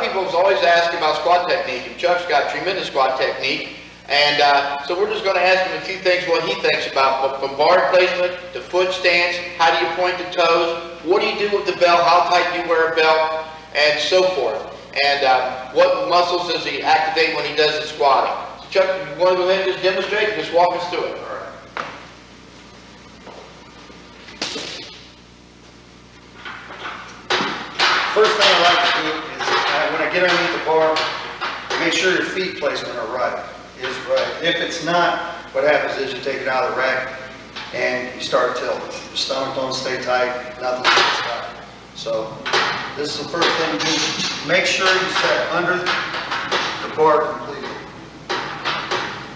people have always asked about squat technique, and Chuck's got tremendous squat technique. And so we're just going to ask him a few things, what he thinks about from bar placement to foot stance, how do you point the toes, what do you do with the belt, how tight do you wear a belt, and so forth. And what muscles does he activate when he does the squatting. So Chuck, you want to go ahead and just demonstrate and just walk us through it. All right. First thing I like to do is when I get underneath the bar, make sure your feet placement are right. If it's not, what happens is you take it out of the rack and you start tilting. Your stomach don't stay tight, nothing stays tight. So this is the first thing you do. Make sure you set under the bar completely.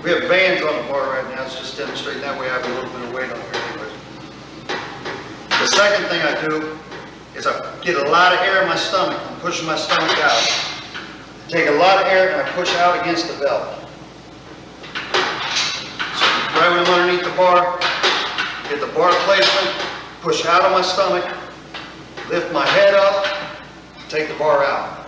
We have bands on the bar right now, it's just demonstrating that way I have a little bit of weight on here anyway. The second thing I do is I get a lot of air in my stomach. I'm pushing my stomach out. Take a lot of air and I push out against the belt. Right when I'm underneath the bar, get the bar placement, push out of my stomach, lift my head up, take the bar out.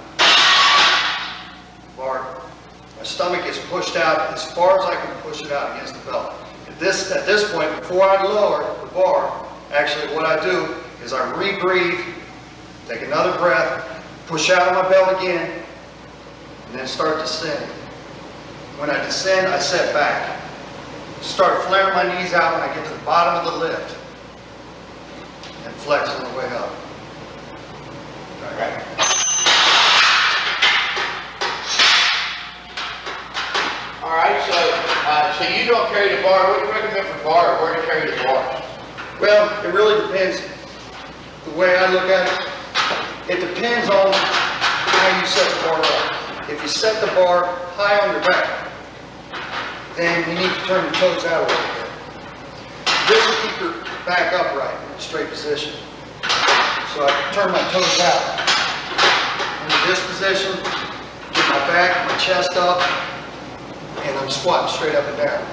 My stomach is pushed out as far as I can push it out against the belt. At this point, before I lower the bar, actually what I do is I rebreathe, take another breath, push out of my belt again, and then start descending. When I descend, I set back. Start flaring my knees out when I get to the bottom of the lift and flex on the way up. All right. All right, so you don't carry the bar. What do you recommend for bar, or where to carry the bar? Well, it really depends. The way I look at it, it depends on how you set the bar up. If you set the bar high on your back, then you need to turn your toes out a little bit. This will keep your back upright in a straight position. So I turn my toes out. Into this position, get my back, my chest up, and I'm squatting straight up and down.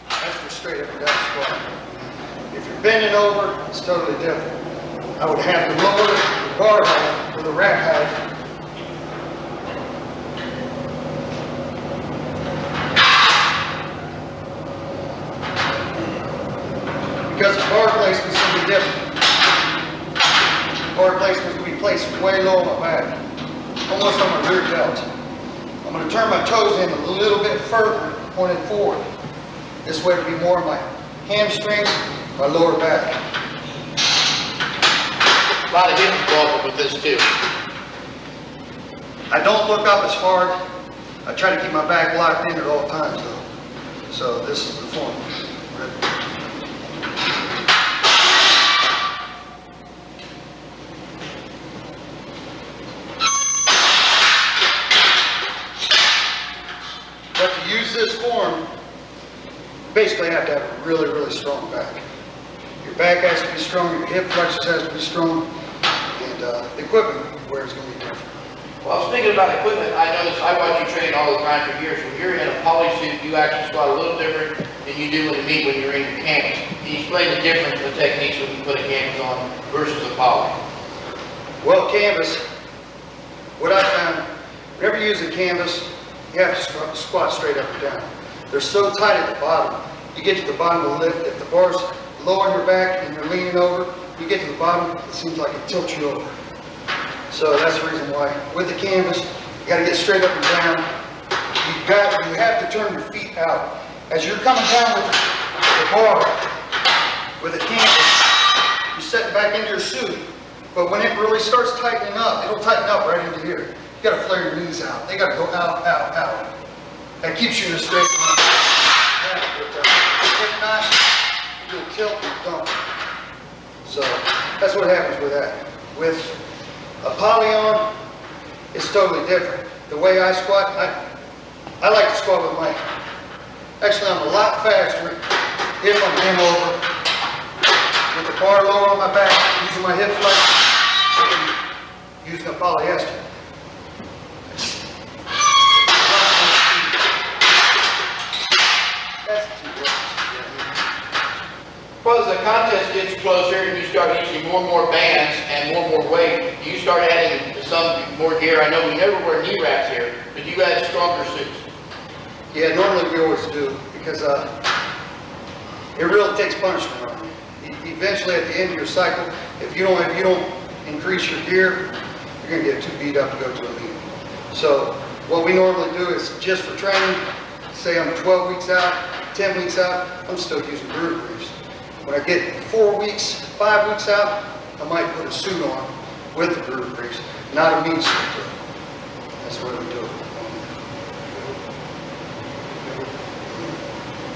That's for straight up and down squat. If you're bending over, it's totally different. I would have to lower the bar height or the rack height. Because the bar placement is going to be different. The bar placement is going to be placed way low on my back, almost on my rear delt. I'm going to turn my toes in a little bit further, pointed forward. This way it'll be more of my hamstrings, my lower back. A lot of hip involvement with this too. I don't look up as hard. I try to keep my back locked in at all times though. So this is the form. But to use this form, you basically have to have a really, really strong back. Your back has to be strong, your hip flexors has to be strong, and the equipment where it's going to be different. Well, speaking about equipment, I noticed, I watch you train all the time for years. When you're in a poly suit, you actually squat a little different than you do in the meet when you're in your canvas. Can you explain the difference in the techniques when you put a canvas on versus a poly? Well, canvas, what I found, whenever you use a canvas, you have to squat straight up and down. They're so tight at the bottom. You get to the bottom of the lift, if the bar's low on your back and you're leaning over, you get to the bottom, it seems like it tilts you over. So that's the reason why. With the canvas, you got to get straight up and down. You have to turn your feet out. As you're coming down with the bar, with the canvas, you set back into your suit. But when it really starts tightening up, it'll tighten up right into here. You got to flare your knees out. They got to go out, out, out. That keeps you in a straight line. If not, you'll tilt and dump. So that's what happens with that. With a poly on, it's totally different. The way I squat, I like to squat with my, actually I'm a lot faster if I'm bent over, with the bar lower on my back, using my hip flex, using a polyester. That's the two differences. more and more bands and more and more weight, you start adding some more gear. I know we never wear knee wraps here, but you add stronger suits. Yeah, normally we always do, because it really takes punishment on you. Eventually, at the end of your cycle, if you don't increase your gear, you're gonna get too beat up to go to a meet. So what we normally do is just for training, say I'm 12 weeks out, 10 weeks out, I'm still using groove briefs. When I get 4 weeks, 5 weeks out, I might put a suit on with the groove briefs, not a meat suit. That's what we do.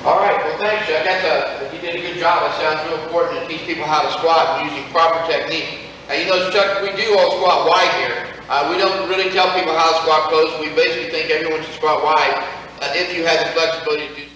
All right, well, thanks, Chuck. You did a good job. It sounds real important to teach people how to squat using proper technique. And you know, Chuck, we do all squat wide here. We don't really tell people how to squat close. We basically think everyone should squat wide if you have the flexibility to do so.